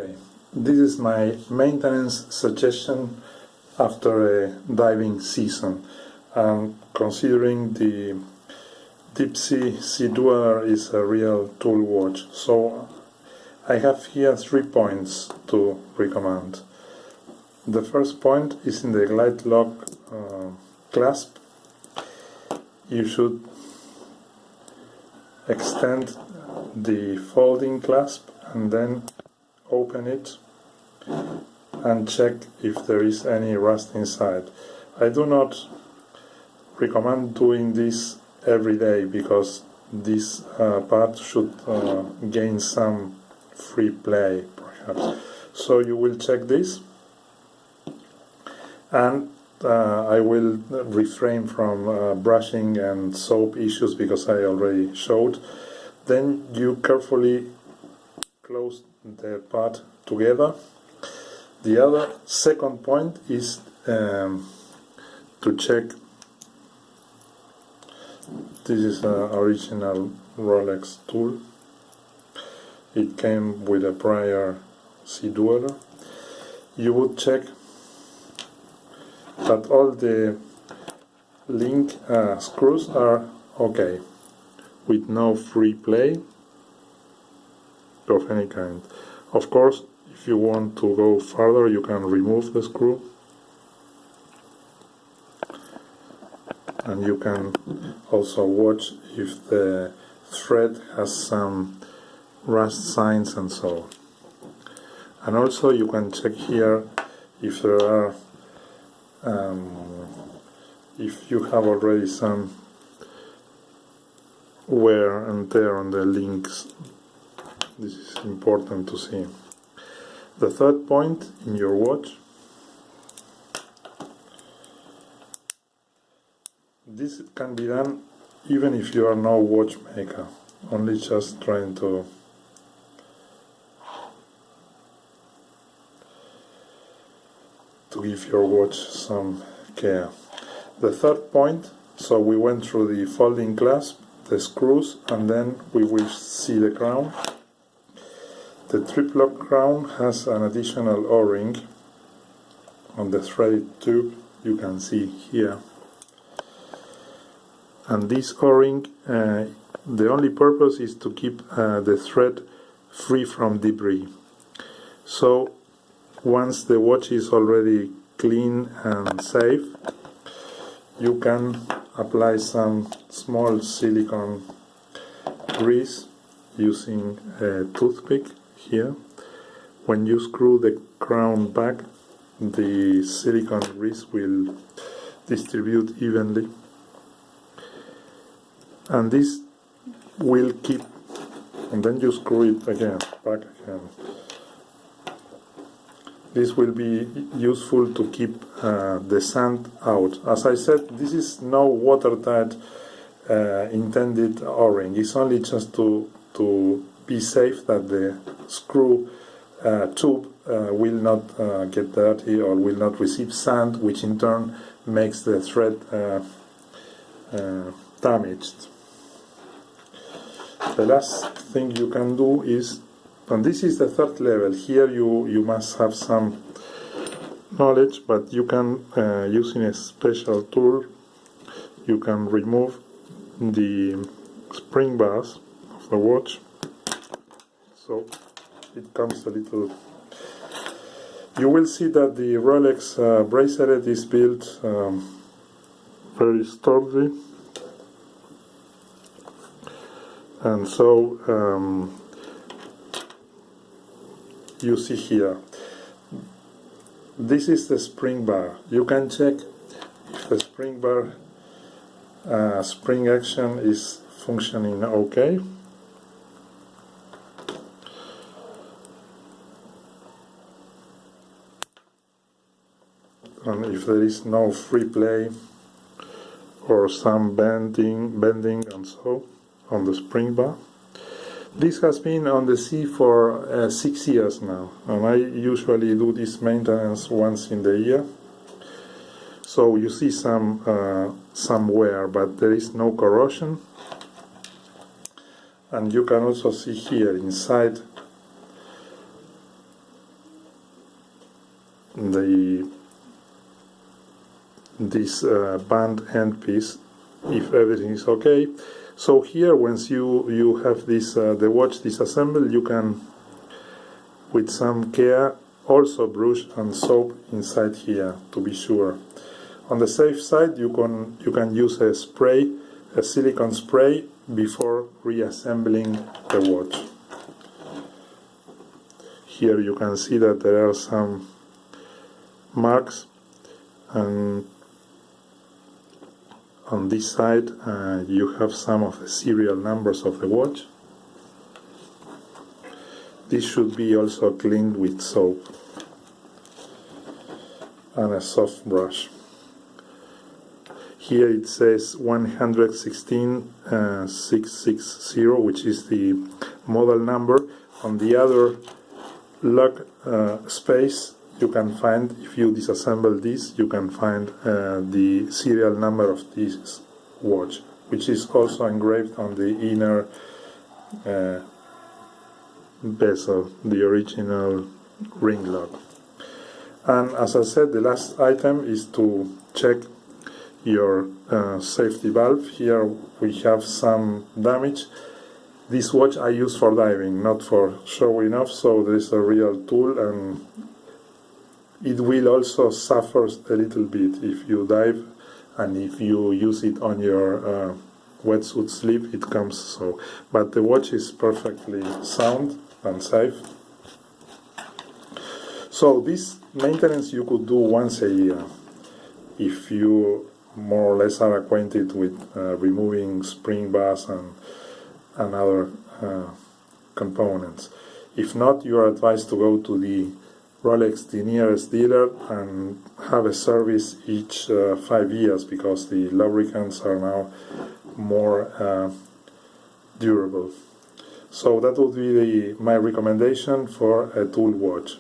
Okay, this is my maintenance suggestion after a diving season. Considering the Deepsea Sea Dweller is a real tool watch, so I have here 3 points to recommend. The first point is in the glidelock clasp. You should extend the folding clasp and then open it and check if there is any rust inside. I do not recommend doing this every day because this part should gain some free play perhaps. So you will check this, and I will refrain from brushing and soap issues because I already showed. Then you carefully close the part together. The other second point is to check. This is an original Rolex tool. It came with a prior Sea Dweller. You would check that all the link screws are okay, with no free play of any kind. Of course, if you want to go further, you can remove the screw, and you can also watch if the thread has some rust signs and so on. And also you can check here if there are if you have already some wear and tear on the links. This is important to see. The third point in your watch, this can be done even if you are no watchmaker, only just trying to give your watch some care. The third point, so we went through the folding clasp, the screws, and then we will see the crown. The triplock crown has an additional O-ring on the threaded tube, you can see here. And this O-ring, the only purpose is to keep the thread free from debris. So once the watch is already clean and safe, you can apply some small silicone grease using a toothpick here. When you screw the crown back, the silicone grease will distribute evenly, and this will keep, and then you screw it again, back again. This will be useful to keep the sand out. As I said, this is no watertight intended O-ring. It's only just to be safe that the screw tube will not get dirty or will not receive sand, which in turn makes the thread damaged. The last thing you can do is, and this is the third level, here you must have some knowledge, but you can, using a special tool, you can remove the spring bars of the watch, so it comes a little. You will see that the Rolex bracelet is built very sturdy, and so you see here, this is the spring bar. You can check if the spring bar spring action is functioning okay. And if there is no free play or some bending and so on the spring bar. This has been on the sea for 6 years now, and I usually do this maintenance once in the year. So you see some wear, but there is no corrosion. And you can also see here inside this band end piece if everything is okay. So here, once you have this the watch disassembled, you can, with some care, also brush and soap inside here to be sure. On the safe side, you can use a spray, a silicone spray, before reassembling the watch. Here you can see that there are some marks, and on this side you have some of the serial numbers of the watch. This should be also cleaned with soap and a soft brush. Here it says 116660, which is the model number. On the other lock space, you can find, if you disassemble this, you can find the serial number of this watch, which is also engraved on the inner bezel, the original ring lock. And as I said, the last item is to check your safety valve. Here we have some damage. This watch I use for diving, not for showing off, so there is a real tool, and it will also suffer a little bit if you dive, and if you use it on your wetsuit sleeve, it comes so. But the watch is perfectly sound and safe. So this maintenance you could do once a year if you more or less are acquainted with removing spring bars and other components. If not, you are advised to go to the Rolex, the nearest dealer, and have a service each 5 years, because the lubricants are now more durable. So that would be my recommendation for a tool watch.